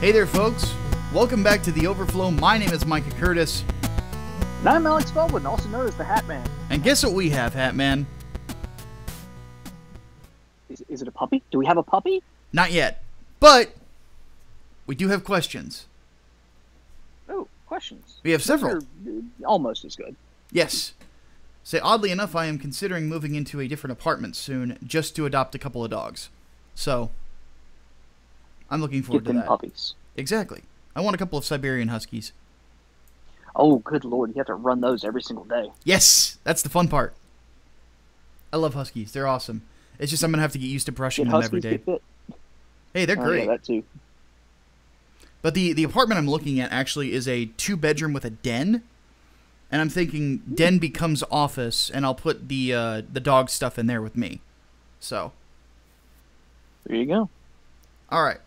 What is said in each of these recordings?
Hey there, folks. Welcome back to the Overflow. My name is Micah Curtis. And I'm Alex Baldwin, also known as the Hatman. And guess what we have, Hatman? Is it a puppy? Do we have a puppy? Not yet. But we do have questions. Oh, questions. We have several. They're almost as good. Yes. Say, oddly enough, I am considering moving into a different apartment soon just to adopt a couple of dogs. So, I'm looking forward to that. Puppies. Exactly. I want a couple of Siberian Huskies. Oh, good lord. You have to run those every single day. Yes! That's the fun part. I love Huskies. They're awesome. It's just I'm going to have to get used to brushing them every day. Hey, they're great. Yeah, that too. But the apartment I'm looking at actually is a 2-bedroom with a den. And I'm thinking den becomes office, and I'll put the dog stuff in there with me. So. There you go. All right.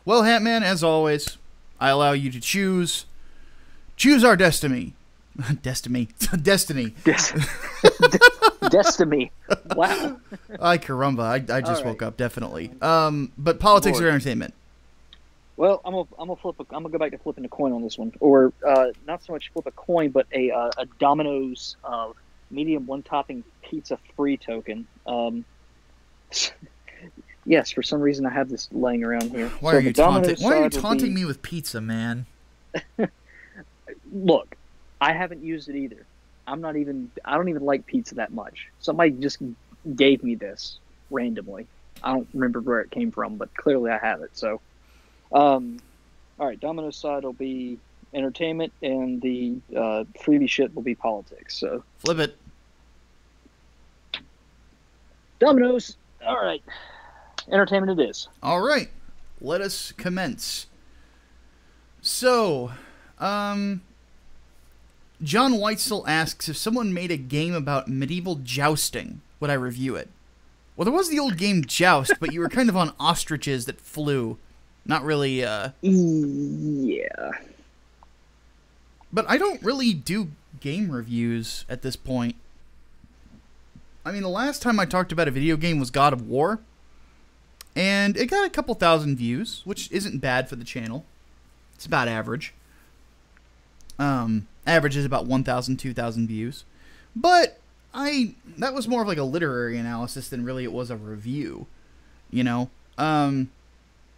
Well, Hatman, as always, I allow you to choose. Choose our destiny. Destiny. Destiny. Destiny. Wow. Ay, caramba. I just woke up, definitely. But politics or entertainment? Well, I'm gonna go back to flipping a coin on this one, or not so much flip a coin, but a Domino's medium one-topping pizza free token. Yes, for some reason I have this laying around here. Why are you taunting me with pizza, man? Look, I haven't used it either. I don't even like pizza that much. Somebody just gave me this randomly. I don't remember where it came from, but clearly I have it. So, all right, Domino's side will be entertainment, and the freebie shit will be politics. So flip it. Domino's. All right, entertainment it is. All right, let us commence. So, John Weitzel asks, if someone made a game about medieval jousting, would I review it? Well, there was the old game Joust, but you were kind of on ostriches that flew. Not really, Yeah. But I don't really do game reviews at this point. I mean, the last time I talked about a video game was God of War. And it got a couple thousand views, which isn't bad for the channel. It's about average. Average is about 1,000, 2,000 views. But that was more of like a literary analysis than really it was a review. You know?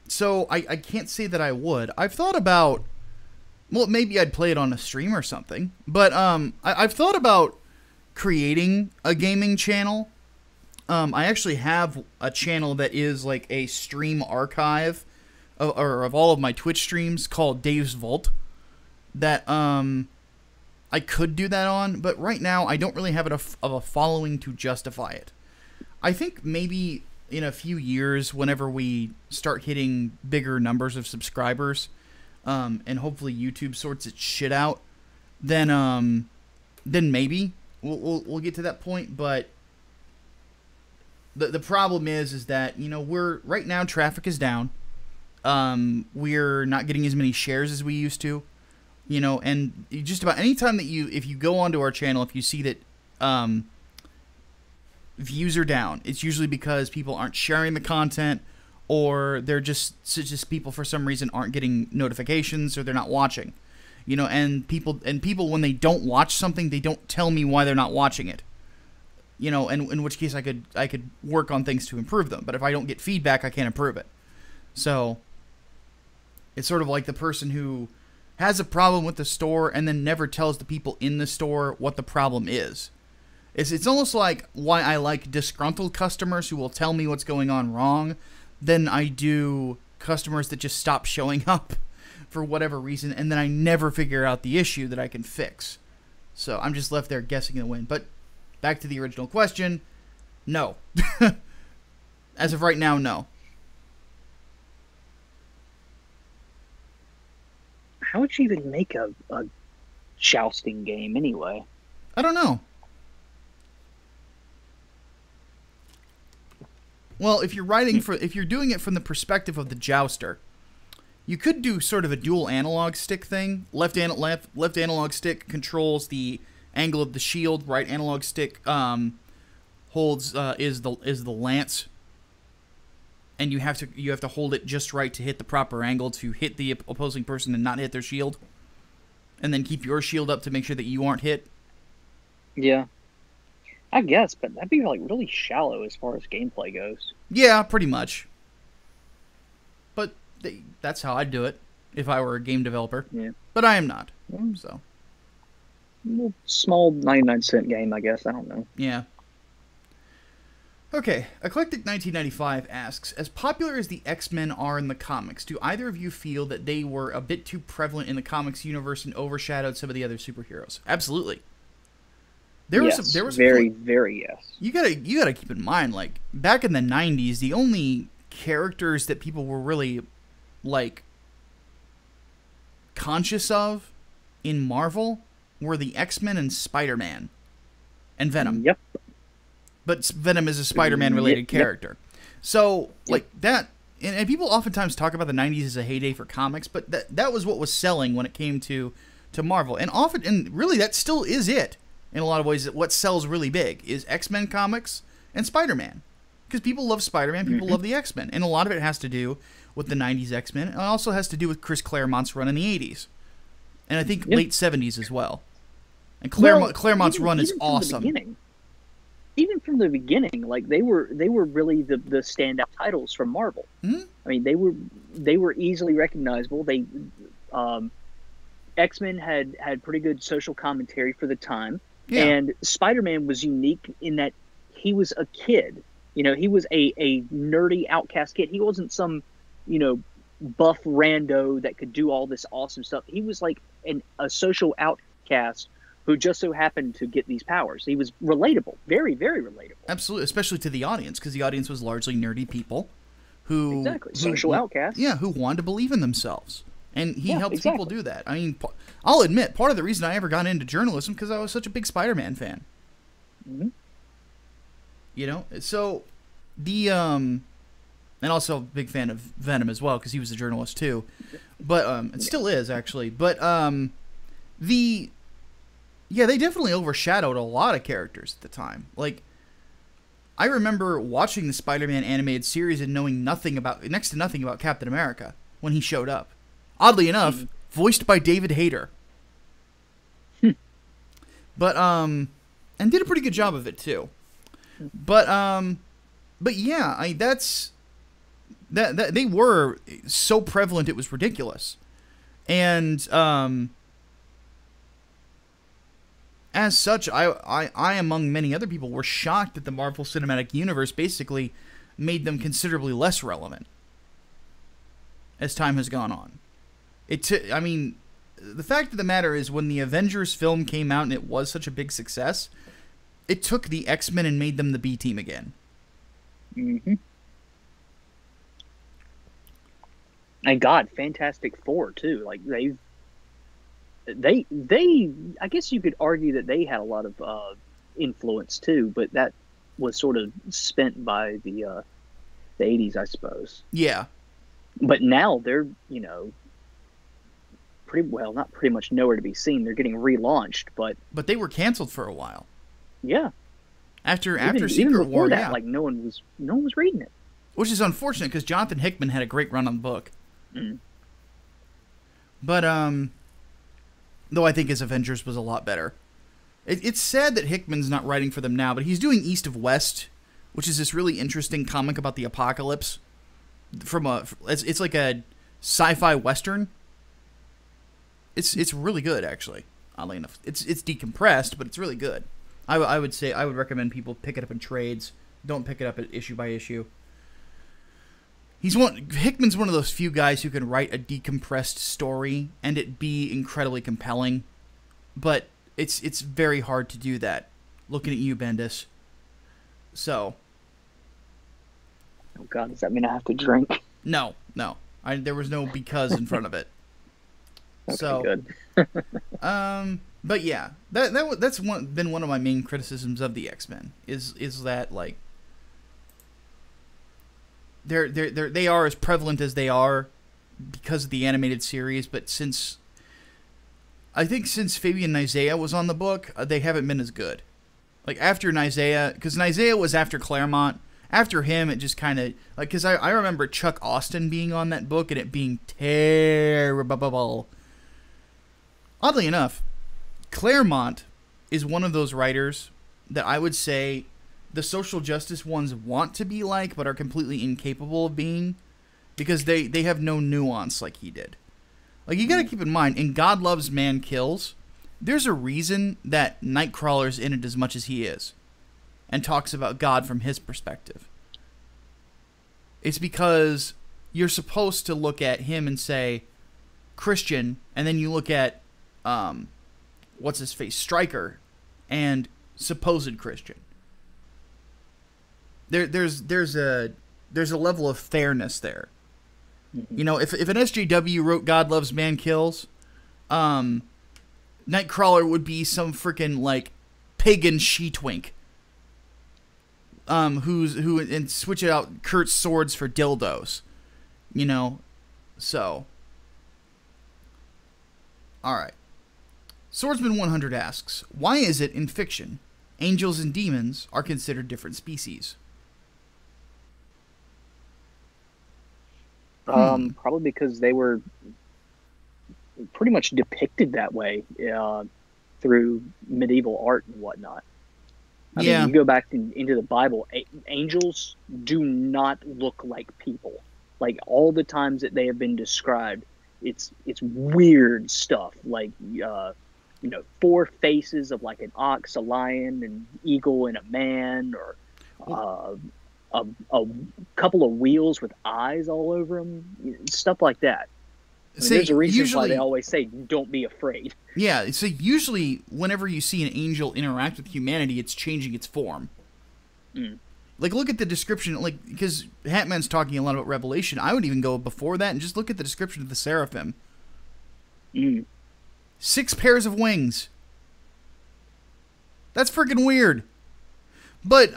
So I can't say that I would. I've thought about, well, maybe I'd play it on a stream or something. But I've thought about creating a gaming channel. I actually have a channel that is like a stream archive of all of my Twitch streams called Dave's Vault. That I could do that on, but right now I don't really have enough of a following to justify it. I think maybe in a few years, whenever we start hitting bigger numbers of subscribers, and hopefully YouTube sorts its shit out, then maybe we'll get to that point. But the problem is that, you know, right now traffic is down. We're not getting as many shares as we used to. You know, and just about any time that if you go onto our channel, if you see that views are down, it's usually because people aren't sharing the content, or they're just people for some reason aren't getting notifications, or they're not watching. You know, and people when they don't watch something, they don't tell me why they're not watching it. You know, and in which case I could work on things to improve them. But if I don't get feedback, I can't improve it. So it's sort of like the person who has a problem with the store and then never tells the people in the store what the problem is. It's almost like why I like disgruntled customers who will tell me what's going on wrong than I do customers that just stop showing up for whatever reason, and then I never figure out the issue that I can fix. So I'm just left there guessing the wind. But back to the original question, no. As of right now, no. How would you even make a jousting game anyway? I don't know. Well, if you're doing it from the perspective of the jouster, you could do sort of a dual analog stick thing. Left analog stick controls the angle of the shield. Right analog stick holds is the lance. and you have to hold it just right to hit the proper angle to hit the opposing person and not hit their shield, and then keep your shield up to make sure that you aren't hit. Yeah, I guess, but that'd be like really shallow as far as gameplay goes. Yeah, pretty much. But that's how I'd do it if I were a game developer. Yeah. But I am not. So. Well, small 99-cent game, I guess. I don't know. Yeah. Okay, Eclectic1995 asks, as popular as the X-Men are in the comics, do either of you feel that they were a bit too prevalent in the comics universe and overshadowed some of the other superheroes? Absolutely. There was very yes. You gotta keep in mind, like, back in the 90s, the only characters that people were really, like, conscious of in Marvel were the X-Men and Spider-Man and Venom. Yep. But Venom is a Spider-Man related character. So, like, that, and people oftentimes talk about the 90s as a heyday for comics, but that was what was selling when it came to Marvel. And really that still is it in a lot of ways. That what sells really big is X-Men comics and Spider-Man. Because people love Spider-Man, people love the X-Men. And a lot of it has to do with the 90s X-Men. And it also has to do with Chris Claremont's run in the 80s. And I think late 70s as well. And Claremont's run is awesome. Even from the beginning, like they were really the standout titles from Marvel. Mm-hmm. I mean, they were easily recognizable. X-Men had pretty good social commentary for the time, and Spider-Man was unique in that he was a kid. You know, he was a nerdy outcast kid. He wasn't some, buff rando that could do all this awesome stuff. He was like a social outcast who just so happened to get these powers. He was relatable, very, very relatable. Absolutely, especially to the audience, because the audience was largely nerdy people who... Exactly, social outcasts. Yeah, who wanted to believe in themselves. And he helped people do that. I mean, I'll admit, part of the reason I ever got into journalism because I was such a big Spider-Man fan. Mm-hmm. So and also a big fan of Venom as well, because he was a journalist too. But, it still is, actually. But, they definitely overshadowed a lot of characters at the time. Like, I remember watching the Spider-Man animated series and knowing next to nothing about Captain America when he showed up. Oddly enough, voiced by David Hayter. But, and did a pretty good job of it too. But yeah, that they were so prevalent it was ridiculous. And, as such, I, among many other people, were shocked that the Marvel Cinematic Universe basically made them considerably less relevant as time has gone on. I mean, the fact of the matter is, when the Avengers film came out and it was such a big success, it took the X-Men and made them the B team again. Mm-hmm. And God, Fantastic Four too. Like they I guess you could argue that they had a lot of influence too, but that was sort of spent by the 80s, I suppose. Yeah. But now they're, not pretty much nowhere to be seen. They're getting relaunched, but they were canceled for a while. Yeah. After even Secret War, that, like no one was reading it. Which is unfortunate because Jonathan Hickman had a great run on the book. Mm. But though I think his Avengers was a lot better. It's sad that Hickman's not writing for them now, but he's doing East of West, which is this really interesting comic about the apocalypse. It's like a sci-fi western. It's really good, actually. Oddly enough, it's decompressed, but it's really good. I would recommend people pick it up in trades. Don't pick it up at issue by issue. Hickman's one of those few guys who can write a decompressed story and it be incredibly compelling, but it's very hard to do that. Looking at you, Bendis. So. Oh God, does that mean I have to drink? No. There was no because in front of it. Okay, so good. But yeah, that's been one of my main criticisms of the X-Men is that like they are as prevalent as they are because of the animated series, but since Fabian Nizea was on the book, they haven't been as good. Like after Nizea, because Nizea was after Claremont, After him, it just kind of like, because I remember Chuck Austen being on that book and it being terrible. Oddly enough, Claremont is one of those writers that I would say the social justice ones want to be like, but are completely incapable of being, because they have no nuance like he did. Like, you got to keep in mind, in God Loves, Man Kills, there's a reason that Nightcrawler's in it as much as he is, and talks about God from his perspective. It's because you're supposed to look at him and say, Christian, and then you look at, what's his face, Stryker, and supposed Christian. There's a level of fairness there. You know, if an SJW wrote God Loves, Man Kills, Nightcrawler would be some freaking, like, pagan she-twink. And switch out Kurt's swords for dildos. You know? So. Alright. Swordsman 100 asks, why is it in fiction angels and demons are considered different species? Probably because they were pretty much depicted that way through medieval art and whatnot. I mean, you go back into the Bible, angels do not look like people. Like, all the times that they have been described, it's weird stuff. Like, four faces of, like, an ox, a lion, an eagle, and a man, or a couple of wheels with eyes all over them, stuff like that. I mean, there's a reason why they always say, don't be afraid. Yeah, so usually whenever you see an angel interact with humanity, it's changing its form. Like, look at the description, like, because Hatman's talking a lot about Revelation. I would even go before that and just look at the description of the seraphim. 6 pairs of wings. That's freaking weird. But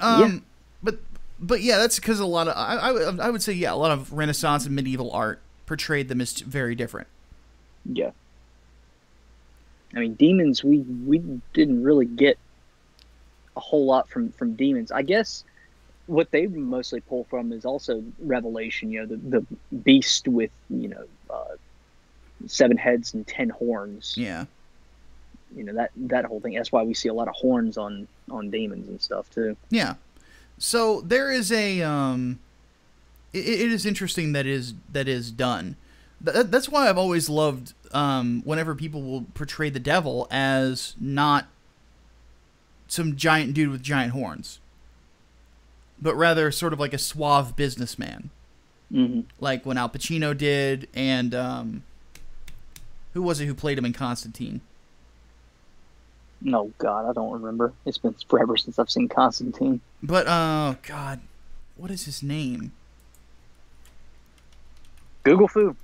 yeah, that's because a lot of I would say, yeah, a lot of Renaissance and medieval art portrayed them as very different. Yeah. I mean, demons, we didn't really get a whole lot from demons. I guess what they mostly pull from is also Revelation, the beast with, 7 heads and 10 horns. Yeah. That whole thing. That's why we see a lot of horns on demons and stuff too. Yeah. So there is a it is interesting that is done. That's why I've always loved whenever people will portray the devil as not some giant dude with giant horns, but rather sort of like a suave businessman. Like when Al Pacino did, and who was it who played him in Constantine? No, God, I don't remember. It's been forever since I've seen Constantine. But, God, what is his name? Google Foo.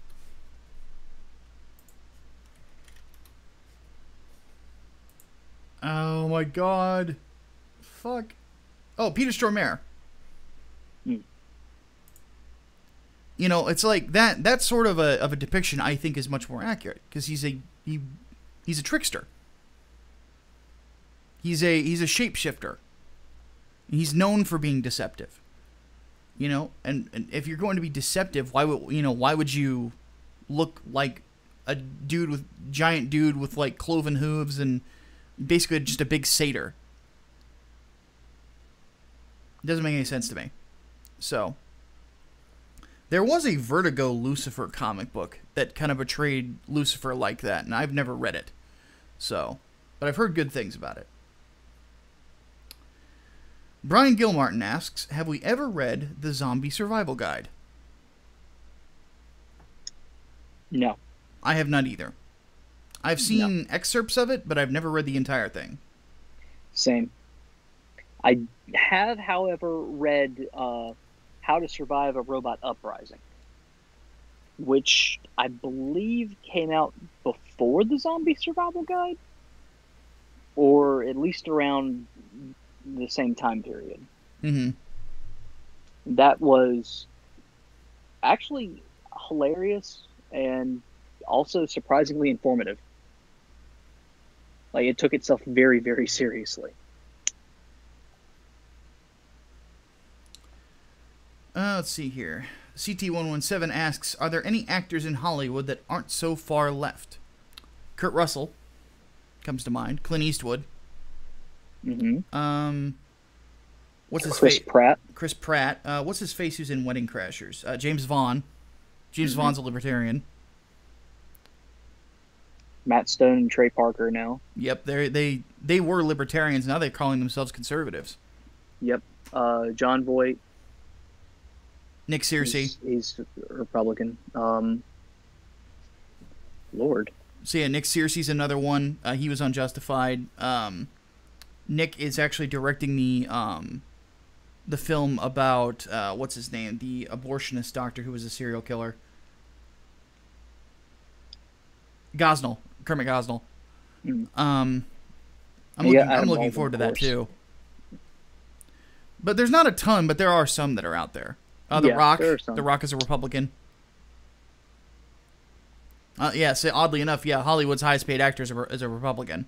Oh, my God. Fuck. Oh, Peter Stormare. It's like that sort of a depiction I think is much more accurate, because he's a trickster. He's a shapeshifter. He's known for being deceptive. And if you're going to be deceptive, why would you look like a giant dude with like cloven hooves and basically just a big satyr? It doesn't make any sense to me. So there was a Vertigo Lucifer comic book that kind of portrayed Lucifer like that, and I've never read it. So, but I've heard good things about it. Brian Gilmartin asks, have we ever read the Zombie Survival Guide? No. I have not either. I've seen excerpts of it, but I've never read the entire thing. Same. I have, however, read How to Survive a Robot Uprising, which I believe came out before the Zombie Survival Guide, or at least around the same time period. That was actually hilarious and also surprisingly informative. Like, it took itself very, very seriously. Let's see here. CT117 asks, are there any actors in Hollywood that aren't so far left? Kurt Russell comes to mind. Clint Eastwood. Mm-hmm. What's his Chris face? Pratt. Chris Pratt. What's his face who's in Wedding Crashers? James Vaughn. James Vaughn's a libertarian. Matt Stone and Trey Parker now. Yep, they were libertarians. Now they're calling themselves conservatives. Yep. John Voight. Nick Searcy. He's a Republican. Lord. So yeah, Nick Searcy's another one. He was on Justified. Nick is actually directing the film about what's his name, the abortionist doctor who was a serial killer. Gosnell, Kermit Gosnell. I'm looking forward to that too. But there's not a ton, but there are some that are out there. The Rock. The Rock is a Republican. So oddly enough, Hollywood's highest paid actor is a Republican.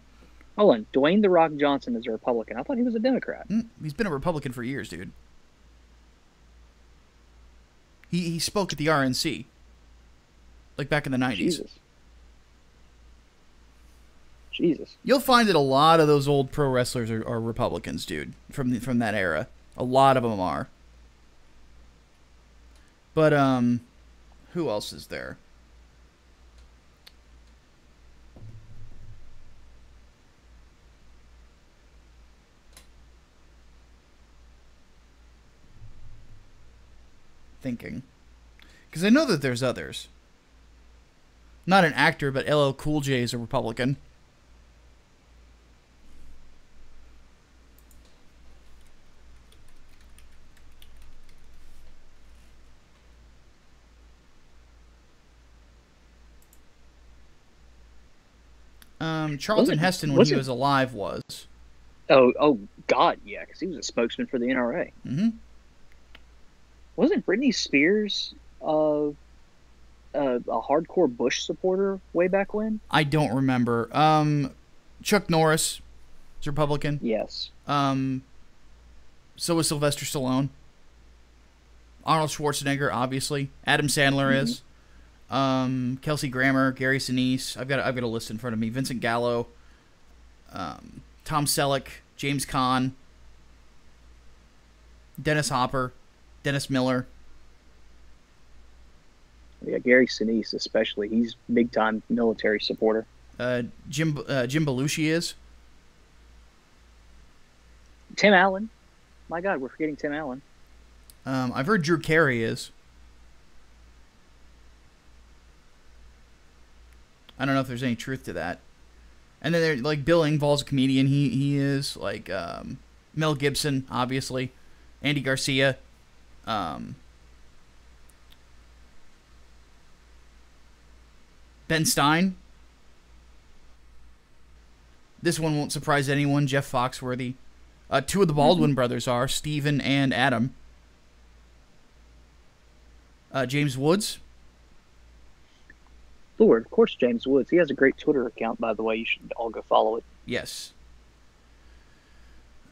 Hold on, Dwayne The Rock Johnson is a Republican. I thought he was a Democrat. He's been a Republican for years, dude. He spoke at the RNC, like back in the 90s. Jesus. You'll find that a lot of those old pro wrestlers are Republicans, dude, from that era. A lot of them are. But who else is there? Thinking, because I know that there's others. Not an actor, but LL Cool J is a Republican. Charlton Heston, when he was alive, was. Oh God, yeah, because he was a spokesman for the NRA. Mm-hmm. Wasn't Britney Spears a hardcore Bush supporter way back when? I don't remember. Chuck Norris is Republican. Yes. So was Sylvester Stallone. Arnold Schwarzenegger, obviously. Adam Sandler is. Kelsey Grammer, Gary Sinise. I've got a list in front of me. Vincent Gallo. Tom Selleck, James Caan, Dennis Hopper, Dennis Miller. Yeah, Gary Sinise especially. He's big time military supporter. Jim Belushi is. Tim Allen. My God, we're forgetting Tim Allen. I've heard Drew Carey is. I don't know if there's any truth to that. And then there, like, Bill Engvall's a comedian. He is, like, Mel Gibson, obviously. Andy Garcia. Ben Stein. This one won't surprise anyone. Jeff Foxworthy. Two of the Baldwin brothers are, Stephen and Adam. James Woods. Lord, of course, James Woods. He has a great Twitter account, by the way. You should all go follow it. Yes.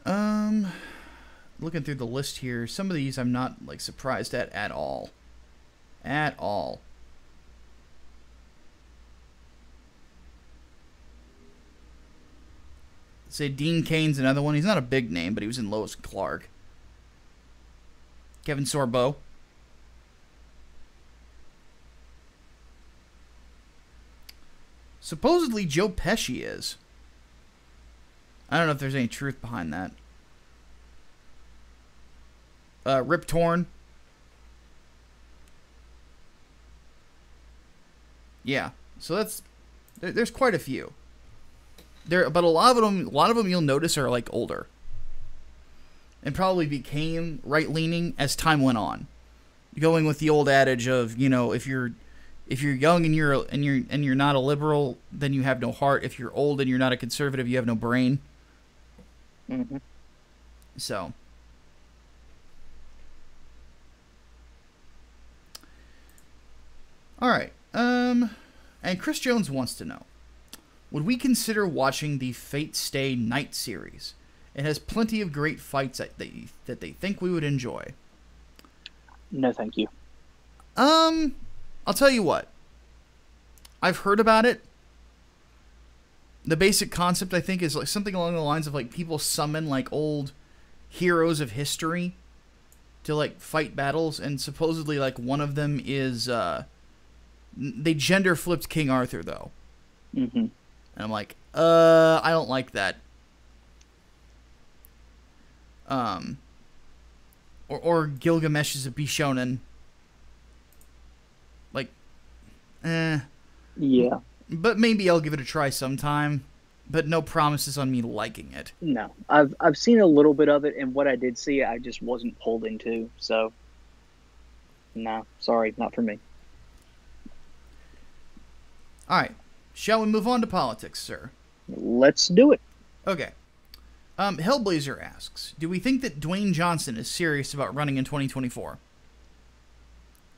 Looking through the list here, some of these I'm not, like, surprised at all. At all. Say Dean Cain's another one. He's not a big name, but he was in Lois and Clark. Kevin Sorbo. Supposedly Joe Pesci is. I don't know if there's any truth behind that. Rip Torn. Yeah, so there's quite a few. But a lot of them you'll notice are like older, and probably became right leaning as time went on. Going with the old adage of, you know, if you're young and you're not a liberal, then you have no heart. If you're old and you're not a conservative, you have no brain. Mm-hmm. So. All right. And Chris Jones wants to know, would we consider watching the Fate Stay Night series? It has plenty of great fights that they think we would enjoy. No, thank you. I'll tell you what. I've heard about it. The basic concept, I think, is like something along the lines of like people summon like old heroes of history to like fight battles, and supposedly like one of them is they gender flipped King Arthur though. Mm-hmm. And I'm like, I don't like that. Or Gilgamesh is a Bishonen. Like, Yeah. But maybe I'll give it a try sometime. But no promises on me liking it. No, I've seen a little bit of it, and what I did see, I just wasn't pulled into. So, no, sorry, not for me. All right, shall we move on to politics, sir? Let's do it. Okay. Hellblazer asks, do we think that Dwayne Johnson is serious about running in 2024?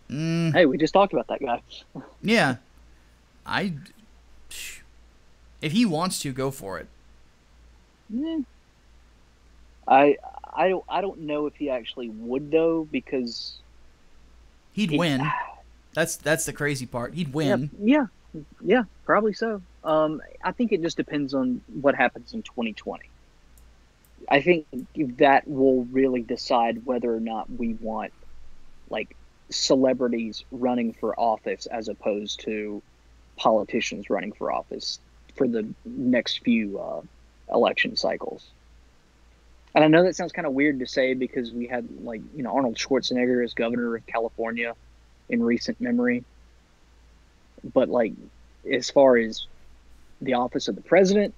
Hey, we just talked about that guy. Yeah. If he wants to, go for it. Yeah. I don't know if he actually would though, because he'd win. That's the crazy part. He'd win. Yeah, probably so. I think it just depends on what happens in 2020. I think that will really decide whether or not we want like celebrities running for office as opposed to politicians running for office for the next few election cycles. And I know that sounds kind of weird to say because we had like, Arnold Schwarzenegger as governor of California in recent memory. But like, as far as the office of the president,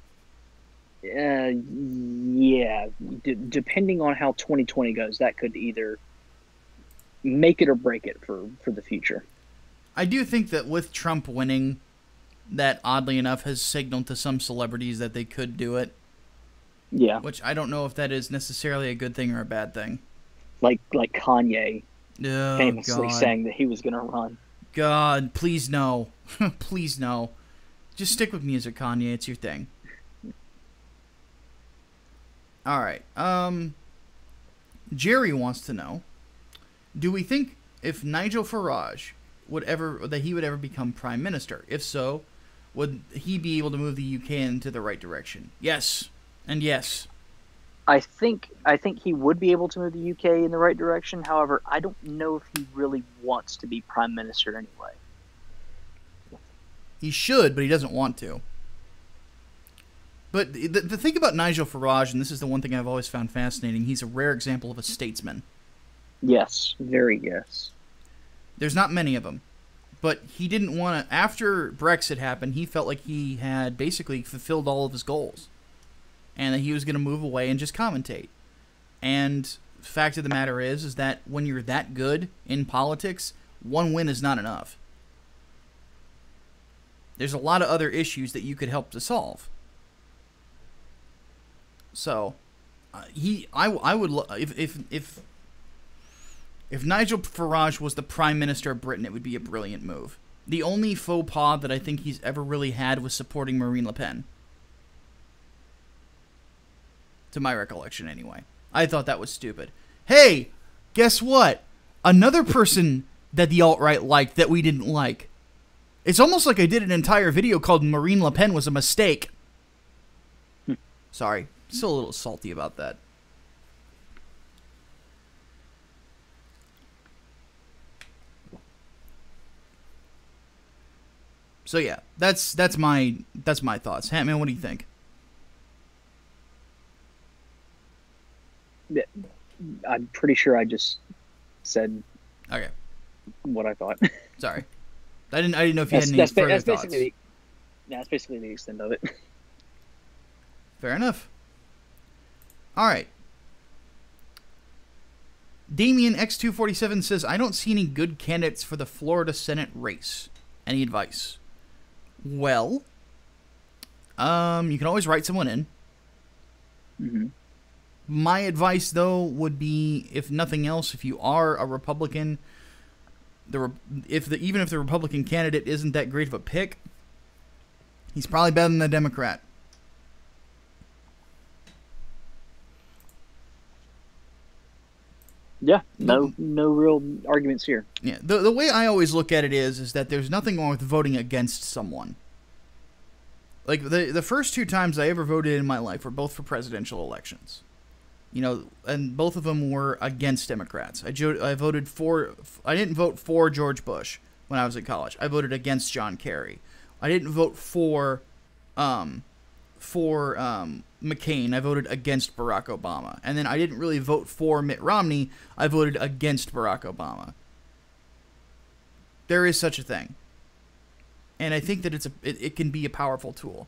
yeah, depending on how 2020 goes, that could either make it or break it for the future. I do think that with Trump winning, that oddly enough has signaled to some celebrities that they could do it. Yeah. Which I don't know if that is necessarily a good thing or a bad thing. Like Kanye famously God. saying that he was going to run. God, please no. Please no. Just stick with music, Kanye. It's your thing. Alright. Jerry wants to know, do we think if Nigel Farage would ever become prime minister? If so, would he be able to move the UK into the right direction? Yes. And yes. I think he would be able to move the UK in the right direction. However, I don't know if he really wants to be prime minister anyway. He should, but he doesn't want to. But the thing about Nigel Farage, and this is the one thing I've always found fascinating, he's a rare example of a statesman. Yes, very yes. There's not many of them. But he didn't want to... After Brexit happened, he felt like he had basically fulfilled all of his goals. And that he was going to move away and just commentate. And the fact of the matter is that when you're that good in politics, one win is not enough. There's a lot of other issues that you could help to solve. So, I would if Nigel Farage was the Prime Minister of Britain, it would be a brilliant move. The only faux pas that I think he's ever really had was supporting Marine Le Pen. To my recollection, anyway. I thought that was stupid. Hey, guess what? Another person that the alt-right liked that we didn't like. It's almost like I did an entire video called Marine Le Pen was a mistake. Sorry. Still a little salty about that. So yeah, that's my thoughts. Hatman, what do you think? I'm pretty sure I just said Okay. what I thought. Sorry. I didn't know if you had any further thoughts. That's basically the extent of it. Fair enough. All right. Damien X247 says, I don't see any good candidates for the Florida Senate race. Any advice? Well, you can always write someone in. Mm-hmm. My advice, though, would be, if nothing else, if you are a Republican, even if the Republican candidate isn't that great of a pick, he's probably better than the Democrat. Yeah, The, no real arguments here. yeah, the way I always look at it is that there's nothing wrong with voting against someone. Like the first two times I ever voted in my life were both for presidential elections. And both of them were against Democrats. I voted for. I didn't vote for George Bush when I was in college. I voted against John Kerry. I didn't vote um, McCain. I voted against Barack Obama. And then I didn't really vote for Mitt Romney. I voted against Barack Obama. There is such a thing, and I think that it can be a powerful tool.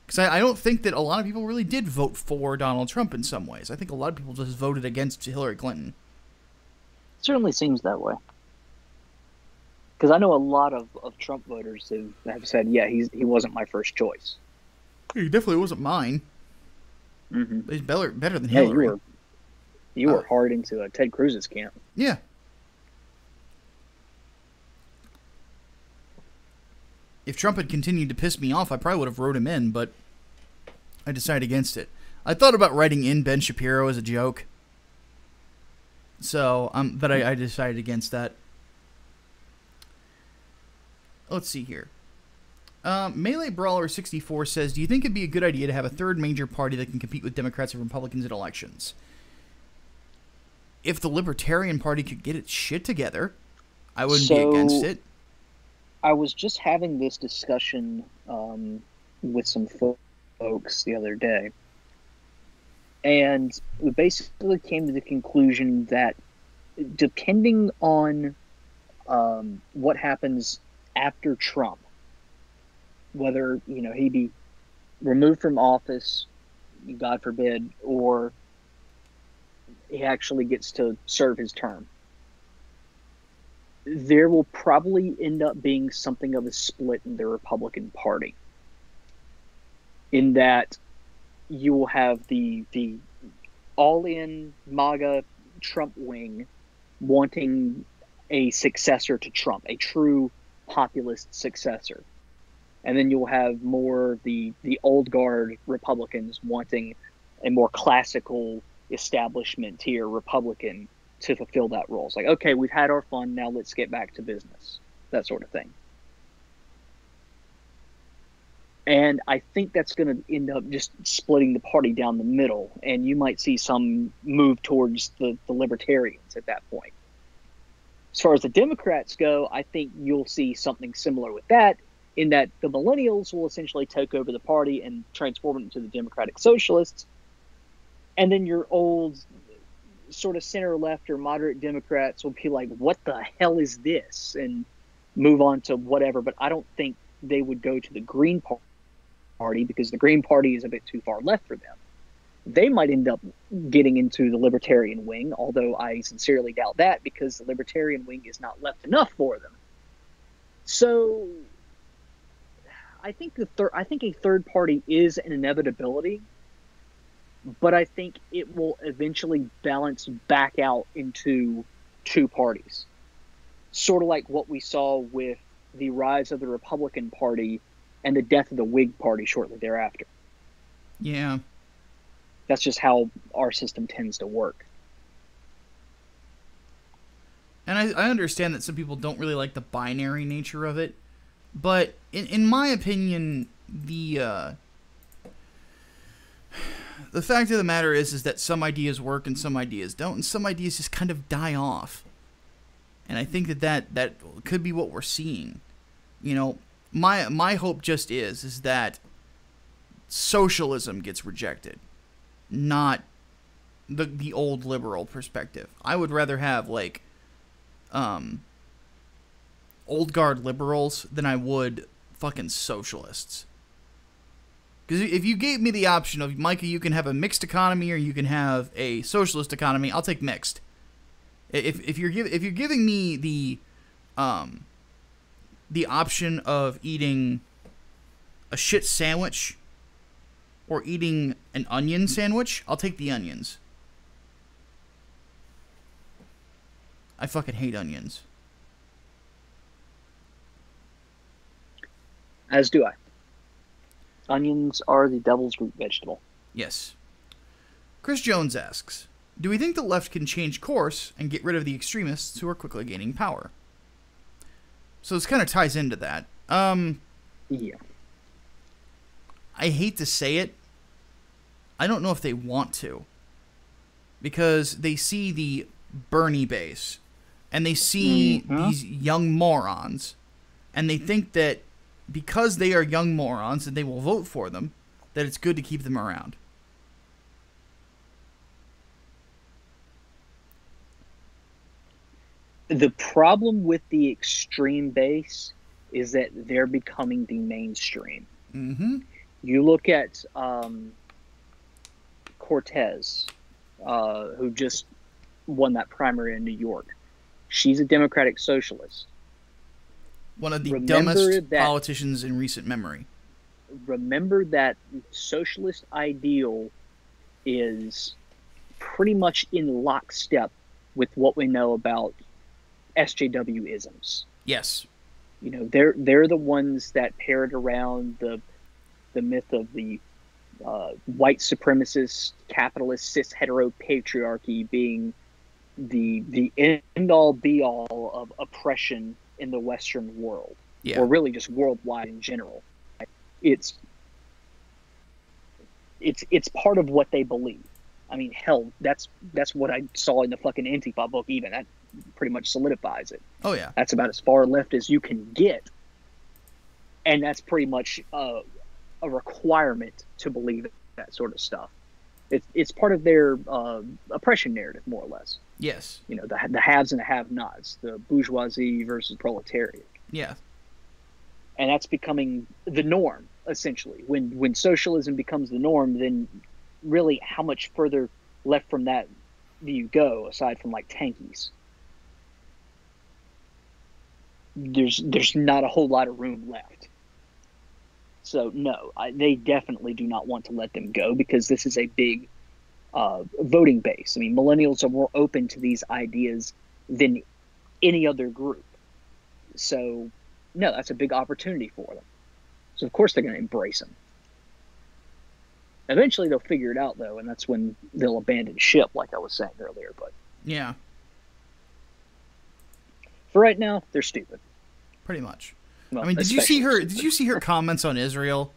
Because I don't think that a lot of people really did vote for Donald Trump in some ways. I think a lot of people just voted against Hillary Clinton. It certainly seems that way. Because I know a lot of Trump voters have said, yeah, he wasn't my first choice. He definitely wasn't mine. Mm-hmm. But he's better than Yeah, Hillary. you were hard into Ted Cruz's camp. Yeah. If Trump had continued to piss me off, I probably would have wrote him in, but I decided against it. I thought about writing in Ben Shapiro as a joke. So, but I decided against that. Let's see here. Melee Brawler 64 says, do you think it'd be a good idea to have a third major party that can compete with Democrats and Republicans in elections? If the Libertarian Party could get its shit together, I wouldn't be against it. I was just having this discussion with some folks the other day, and we basically came to the conclusion that depending on what happens after Trump, whether he be removed from office, God forbid, or he actually gets to serve his term, there will probably end up being something of a split in the Republican Party. In that you will have the all-in MAGA Trump wing wanting a successor to Trump, a true populist successor. And then you'll have more the old guard Republicans wanting a more classical establishment tier Republican to fulfill that role. It's like, okay, we've had our fun, now let's get back to business. That sort of thing. And I think that's going to end up just splitting the party down the middle, and you might see some move towards the libertarians at that point. As far as the Democrats go, I think you'll see something similar with that, in that the millennials will essentially take over the party and transform it into the Democratic Socialists, and then your old sort of center-left or moderate Democrats will be like, what the hell is this? And move on to whatever. But I don't think they would go to the Green Party because the Green Party is a bit too far left for them. They might end up getting into the Libertarian wing, although I sincerely doubt that because the Libertarian wing is not left enough for them. So I think a third party is an inevitability, but I think it will eventually balance back out into two parties. Sort of like what we saw with the rise of the Republican Party and the death of the Whig Party shortly thereafter. Yeah. That's just how our system tends to work. And I understand that some people don't really like the binary nature of it, but in my opinion, the fact of the matter is that some ideas work and some ideas don't, and some ideas just kind of die off. And I think that could be what we're seeing. My hope just is that socialism gets rejected, not the old liberal perspective. I would rather have old guard liberals than I would fucking socialists. Because if you gave me the option of, Micah, you can have a mixed economy or you can have a socialist economy, I'll take mixed. If you're giving me the option of eating a shit sandwich or eating an onion sandwich, I'll take the onions. I fucking hate onions. As do I. Onions are the devil's root vegetable. Yes. Chris Jones asks, Do we think the left can change course and get rid of the extremists who are quickly gaining power? So this kind of ties into that. Yeah. I hate to say it. I don't know if they want to. Because they see the Bernie base. And they see these young morons. And they think that because they are young morons and they will vote for them, that it's good to keep them around. The problem with the extreme base is that they're becoming the mainstream. Mm-hmm. You look at Cortez, who just won that primary in New York. She's a Democratic Socialist. One of the dumbest politicians in recent memory. Remember that socialist ideal is pretty much in lockstep with what we know about SJW-isms. Yes. You know, they're the ones that parrot around the myth of the white supremacist, capitalist, cis hetero patriarchy being the end all be all of oppression in the Western world, or really just worldwide in general. It's part of what they believe. I mean, hell, that's what I saw in the fucking Antifa book. Even that pretty much solidifies it. Oh yeah, that's about as far left as you can get, and that's pretty much a requirement to believe that sort of stuff. It's part of their oppression narrative, more or less. Yes. You know, the haves and the have-nots, the bourgeoisie versus proletariat. Yeah. And that's becoming the norm, essentially. When socialism becomes the norm, then really how much further left from that do you go, aside from like tankies? There's not a whole lot of room left. So no, they definitely do not want to let them go, because this is a big voting base. I mean, millennials are more open to these ideas than any other group. So no, that's a big opportunity for them. So of course they're going to embrace them. Eventually they'll figure it out, though, and that's when they'll abandon ship, like I was saying earlier. But yeah, for right now, they're stupid. Pretty much. Well, I mean, did you see her comments on Israel?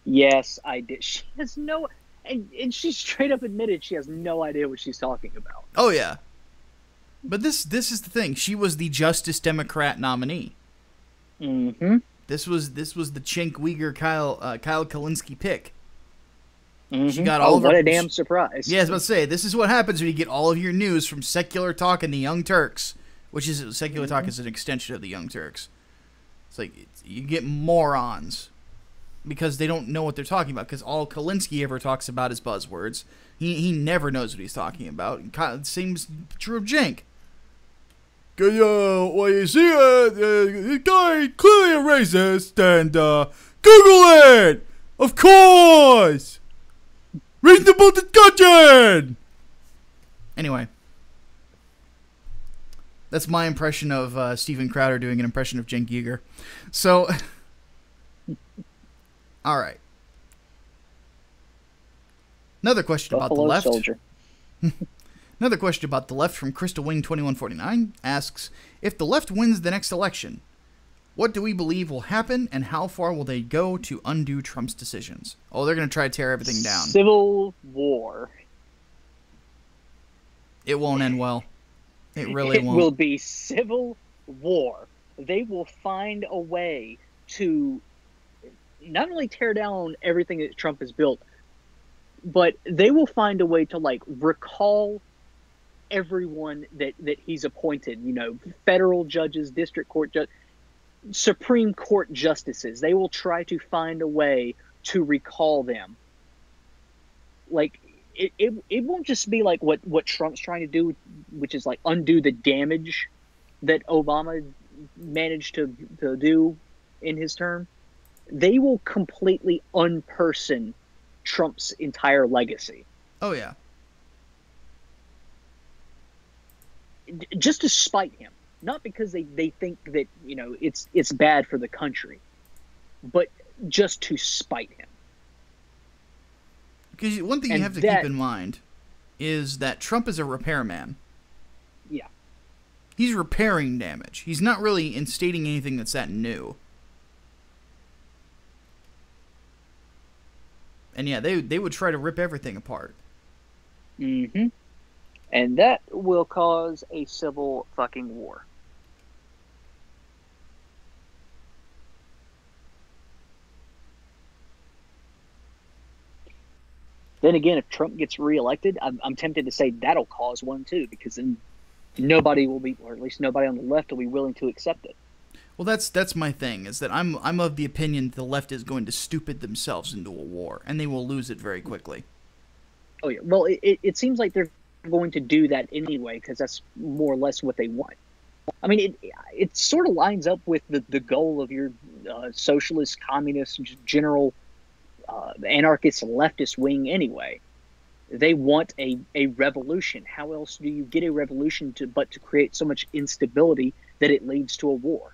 Yes, I did. She has no, and she straight up admitted she has no idea what she's talking about. Oh yeah. But this is the thing. She was the Justice Democrat nominee. Mm-hmm. This was the Chink Uyghur Kyle Kalinske pick. Mm-hmm. She got all of what her, a damn surprise. Yeah, I was about to say, this is what happens when you get all of your news from Secular Talk and the Young Turks, which is Secular Talk is an extension of the Young Turks. It's like you get morons because they don't know what they're talking about, because all Kalinske ever talks about is buzzwords. He never knows what he's talking about. Seems true of Cenk. Well, you see, the guy clearly a racist, and Google it! Of course! Reasonable discussion! Anyway. That's my impression of Steven Crowder doing an impression of Cenk Uyghur. So, all right. Another question about the left. Soldier. Another question about the left from Crystal Wing 2149 asks, if the left wins the next election, what do we believe will happen, and how far will they go to undo Trump's decisions? Oh, they're going to try to tear everything down. Civil war. It won't end well. It really won't. It will be civil war. They will find a way to not only tear down everything that Trump has built, but they will find a way to, like, recall everyone that he's appointed. You know, federal judges, district court judges, Supreme Court justices. They will try to find a way to recall them. Like, it won't just be like what Trump's trying to do, which is like undo the damage that Obama managed to do in his term. They will completely unperson Trump's entire legacy. Oh yeah. Just to spite him. Not because they think that, you know, it's bad for the country, but just to spite him. Because one thing you have to keep in mind is that Trump is a repairman. Yeah. He's repairing damage. He's not really instating anything that's that new. And yeah, they would try to rip everything apart. Mm-hmm. And that will cause a civil fucking war. Then again, if Trump gets reelected, I'm tempted to say that'll cause one too, because then nobody will be, or at least nobody on the left will be willing to accept it. Well, that's my thing, is that I'm of the opinion that the left is going to stupid themselves into a war, and they will lose it very quickly. Oh yeah, well, it seems like they're going to do that anyway, because that's more or less what they want. I mean, it sort of lines up with the goal of your socialist, communist, general anarchist, leftist wing anyway. They want a revolution. How else do you get a revolution but to create so much instability that it leads to a war?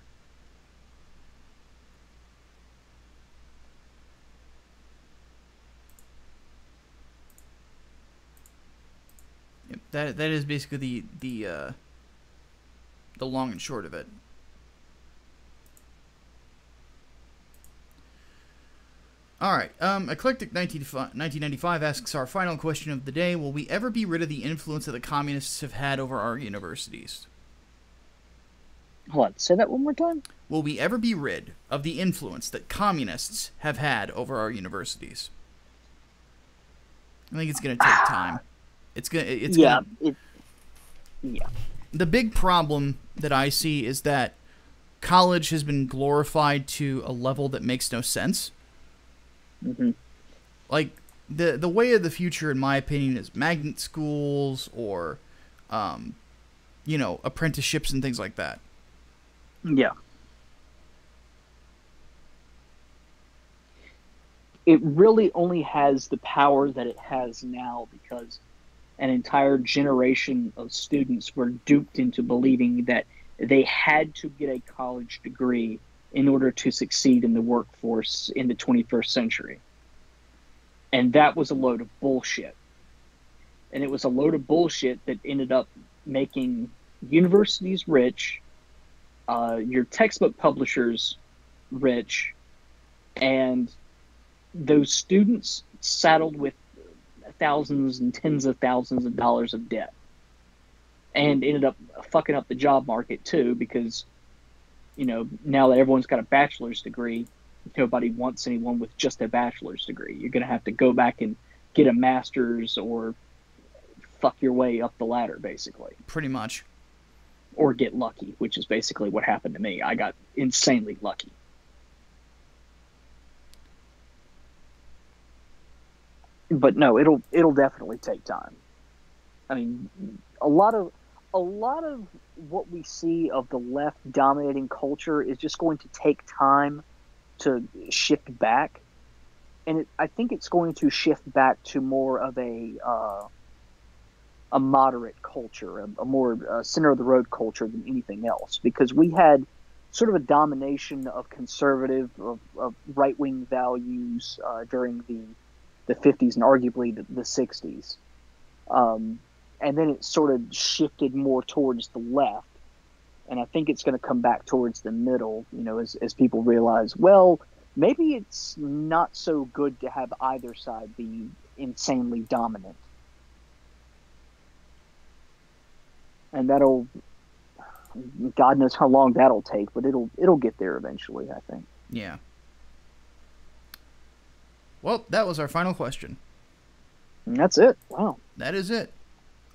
Yep, that is basically the long and short of it. Alright, Eclectic 1995 asks our final question of the day. Will we ever be rid of the influence that the communists have had over our universities? Hold on, say that one more time? Will we ever be rid of the influence that communists have had over our universities? I think it's going to take time. Yeah. The big problem that I see is that college has been glorified to a level that makes no sense. Mm-hmm. Like, the way of the future, in my opinion, is magnet schools or, apprenticeships and things like that. Yeah. It really only has the power that it has now because an entire generation of students were duped into believing that they had to get a college degree in order to succeed in the workforce in the 21st century. And that was a load of bullshit. And it was a load of bullshit that ended up making universities rich, your textbook publishers rich, and those students saddled with thousands and tens of thousands of dollars of debt. And ended up fucking up the job market too, because now that everyone's got a bachelor's degree, nobody wants anyone with just a bachelor's degree. You're going to have to go back and get a master's or fuck your way up the ladder, basically. Pretty much. Or get lucky, which is basically what happened to me. I got insanely lucky. But no, it'll definitely take time. I mean, a lot of what we see of the left dominating culture is just going to take time to shift back, and I think it's going to shift back to more of a moderate culture, a more center of the road culture than anything else, because we had sort of a domination of conservative, of right wing values during the 50s and arguably the 60s. And then it sort of shifted more towards the left. And I think it's going to come back towards the middle, as people realize, well, maybe it's not so good to have either side be insanely dominant. And God knows how long that'll take, but it'll get there eventually, I think. Yeah. Well, that was our final question. And that's it. Wow. That is it.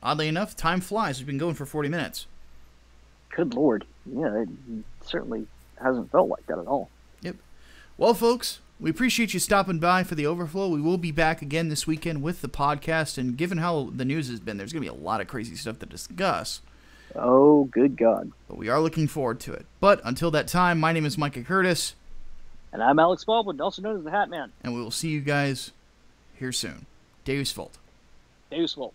Oddly enough, time flies. We've been going for 40 minutes. Good Lord. Yeah, it certainly hasn't felt like that at all. Yep. Well, folks, we appreciate you stopping by for the Overflow. We will be back again this weekend with the podcast, and given how the news has been, there's going to be a lot of crazy stuff to discuss. Oh, good God. But we are looking forward to it. But until that time, my name is Micah Curtis. And I'm Alex Baldwin, also known as the Hatman. And we will see you guys here soon. Deus Volt. Deus Volt.